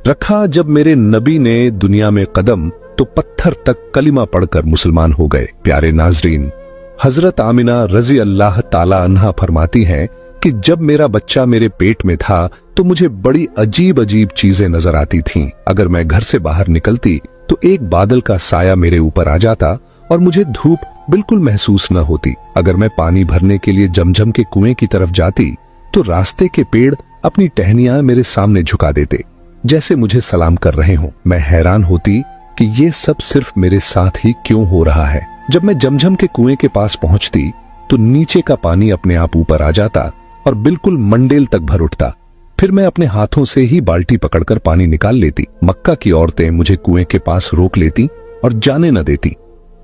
रखा जब मेरे नबी ने दुनिया में कदम तो पत्थर तक कलिमा पढ़कर मुसलमान हो गए। प्यारे नाजरीन, हजरत आमिना रजी अल्लाह ताला अन्हा फरमाती हैं कि जब मेरा बच्चा मेरे पेट में था तो मुझे बड़ी अजीब अजीब चीजें नजर आती थीं। अगर मैं घर से बाहर निकलती तो एक बादल का साया मेरे ऊपर आ जाता और मुझे धूप बिल्कुल महसूस न होती। अगर मैं पानी भरने के लिए जमजम के कुएं की तरफ जाती तो रास्ते के पेड़ अपनी टहनियां मेरे सामने झुका देते, जैसे मुझे सलाम कर रहे हों। मैं हैरान होती कि ये सब सिर्फ मेरे साथ ही क्यों हो रहा है। जब मैं जमजम के कुएं के पास पहुंचती तो नीचे का पानी अपने आप ऊपर आ जाता और बिल्कुल मंडेल तक भर उठता। फिर मैं अपने हाथों से ही बाल्टी पकड़कर पानी निकाल लेती। मक्का की औरतें मुझे कुएं के पास रोक लेती और जाने न देती।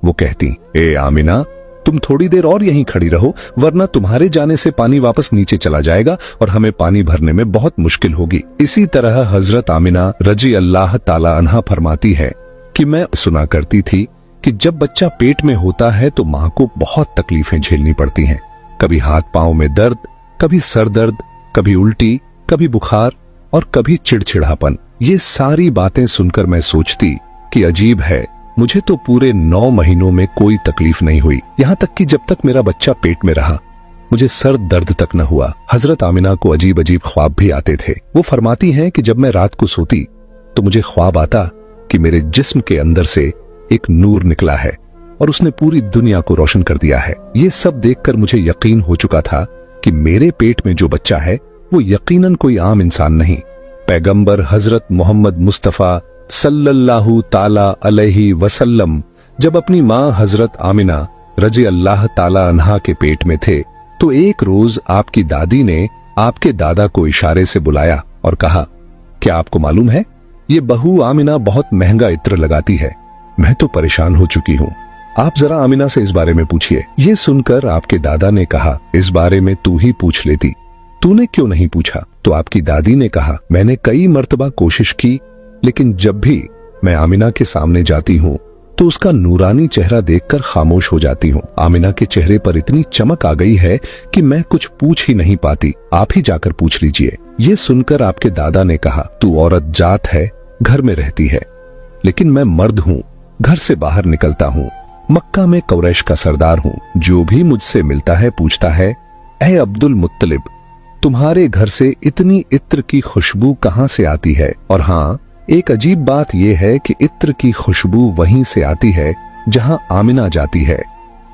वो कहती, ए आमिना, तुम थोड़ी देर और यहीं खड़ी रहो, वरना तुम्हारे जाने से पानी वापस नीचे चला जाएगा और हमें पानी भरने में बहुत मुश्किल होगी। इसी तरह हजरत आमिना रजी अल्लाह ताला अन्हा फरमाती है कि मैं सुना करती थी कि जब बच्चा पेट में होता है तो माँ को बहुत तकलीफें झेलनी पड़ती हैं। कभी हाथ पांव में दर्द, कभी सर दर्द, कभी उल्टी, कभी बुखार और कभी चिड़चिड़ापन। ये सारी बातें सुनकर मैं सोचती कि अजीब है, मुझे तो पूरे 9 महीनों में कोई तकलीफ नहीं हुई। यहाँ तक कि जब तक मेरा बच्चा पेट में रहा मुझे सर दर्द तक न हुआ। हजरत आमिना को अजीब अजीब ख्वाब भी आते थे। वो फरमाती हैं कि जब मैं रात को सोती तो मुझे ख्वाब आता कि मेरे जिस्म के अंदर से एक नूर निकला है और उसने पूरी दुनिया को रोशन कर दिया है। ये सब देखकर मुझे यकीन हो चुका था कि मेरे पेट में जो बच्चा है वो यकीनन कोई आम इंसान नहीं, पैगंबर हजरत मोहम्मद मुस्तफा सल्लल्लाहु ताला अलैहि वसल्लम जब अपनी माँ हजरत आमिना रजी अल्लाह ताला अन्हा के पेट में थे तो एक रोज आपकी दादी ने आपके दादा को इशारे से बुलाया और कहा, क्या आपको मालूम है ये बहू आमिना बहुत महंगा इत्र लगाती है। मैं तो परेशान हो चुकी हूँ, आप जरा आमिना से इस बारे में पूछिए। ये सुनकर आपके दादा ने कहा, इस बारे में तू ही पूछ लेती, तूने क्यों नहीं पूछा? तो आपकी दादी ने कहा, मैंने कई मर्तबा कोशिश की, लेकिन जब भी मैं आमिना के सामने जाती हूँ तो उसका नूरानी चेहरा देखकर खामोश हो जाती हूँ। आमिना के चेहरे पर इतनी चमक आ गई है कि मैं कुछ पूछ ही नहीं पाती, आप ही जाकर पूछ लीजिए। ये सुनकर आपके दादा ने कहा, तू औरत जात है, घर में रहती है, लेकिन मैं मर्द हूँ, घर से बाहर निकलता हूँ, मक्का में कुरैश का सरदार हूँ। जो भी मुझसे मिलता है पूछता है, ऐ अब्दुल मुत्तलिब, तुम्हारे घर से इतनी इत्र की खुशबू कहाँ से आती है? और हाँ, एक अजीब बात यह है कि इत्र की खुशबू वहीं से आती है जहां आमिना जाती है।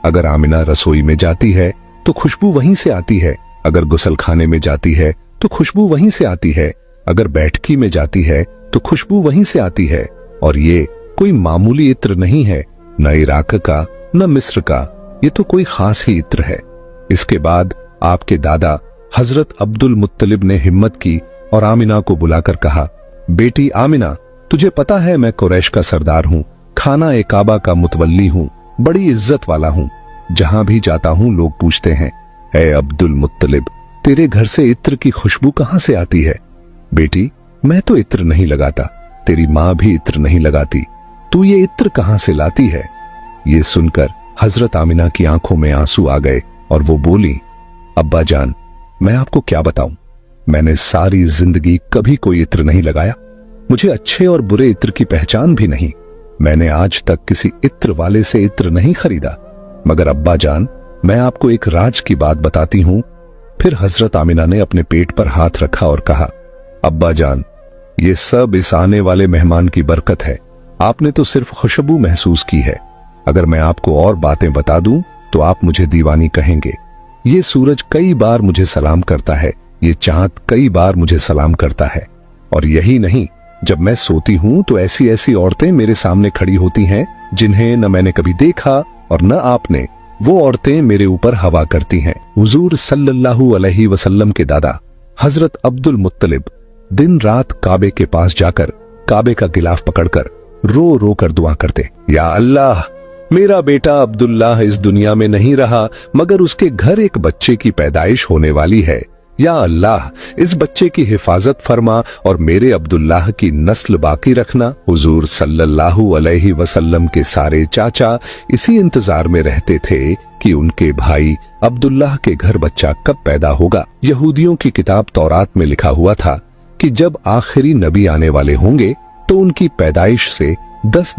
अगर आमिना रसोई में जाती है तो खुशबू वहीं से आती है, अगर गुसलखाने में जाती है तो खुशबू वहीं से आती है, अगर बैठकी में जाती है तो खुशबू वहीं से आती है। और ये कोई मामूली इत्र नहीं है, न इराक का न मिस्र का, ये तो कोई खास ही इत्र है। इसके बाद आपके दादा हजरत अब्दुल मुत्तलिब ने हिम्मत की और आमिना को बुलाकर कहा, बेटी आमिना, तुझे पता है मैं कुरैश का सरदार हूँ, खाना ए काबा का मुतवल्ली हूँ, बड़ी इज्जत वाला हूँ। जहां भी जाता हूँ लोग पूछते हैं, ए अब्दुल मुत्तलिब, तेरे घर से इत्र की खुशबू कहाँ से आती है? बेटी, मैं तो इत्र नहीं लगाता, तेरी माँ भी इत्र नहीं लगाती, तू ये इत्र कहाँ से लाती है? ये सुनकर हजरत आमिना की आंखों में आंसू आ गए और वो बोली, अब्बा जान, मैं आपको क्या बताऊं, मैंने सारी जिंदगी कभी कोई इत्र नहीं लगाया, मुझे अच्छे और बुरे इत्र की पहचान भी नहीं, मैंने आज तक किसी इत्र वाले से इत्र नहीं खरीदा। मगर अब्बा जान, मैं आपको एक राज की बात बताती हूं। फिर हजरत आमिना ने अपने पेट पर हाथ रखा और कहा, अब्बा जान, ये सब इस आने वाले मेहमान की बरकत है, आपने तो सिर्फ खुशबू महसूस की है, अगर मैं आपको और बातें बता दूं तो आप मुझे दीवानी कहेंगे। ये सूरज कई बार मुझे सलाम करता है, ये चांद कई बार मुझे सलाम करता है, और यही नहीं, जब मैं सोती हूं तो ऐसी ऐसी औरतें मेरे सामने खड़ी होती हैं जिन्हें न मैंने कभी देखा और न आपने। वो औरतें मेरे ऊपर हवा करती हैं। हुजूर सल्लल्लाहु अलैहि वसल्लम के दादा हजरत अब्दुल मुत्तलिब दिन रात काबे के पास जाकर काबे का गिलाफ पकड़कर रो रो कर दुआ करते, या अल्लाह, मेरा बेटा अब्दुल्लाह इस दुनिया में नहीं रहा, मगर उसके घर एक बच्चे की पैदाइश होने वाली है। या अल्लाह, इस बच्चे की हिफाजत फरमा और मेरे अब्दुल्लाह की नस्ल बाकी रखना। हुजूर सल्लल्लाहु अलैहि वसल्लम के सारे चाचा इसी इंतजार में रहते थे कि उनके भाई अब्दुल्लाह के घर बच्चा कब पैदा होगा। यहूदियों की किताब तौरात में लिखा हुआ था कि जब आखिरी नबी आने वाले होंगे तो उनकी पैदाइश से 10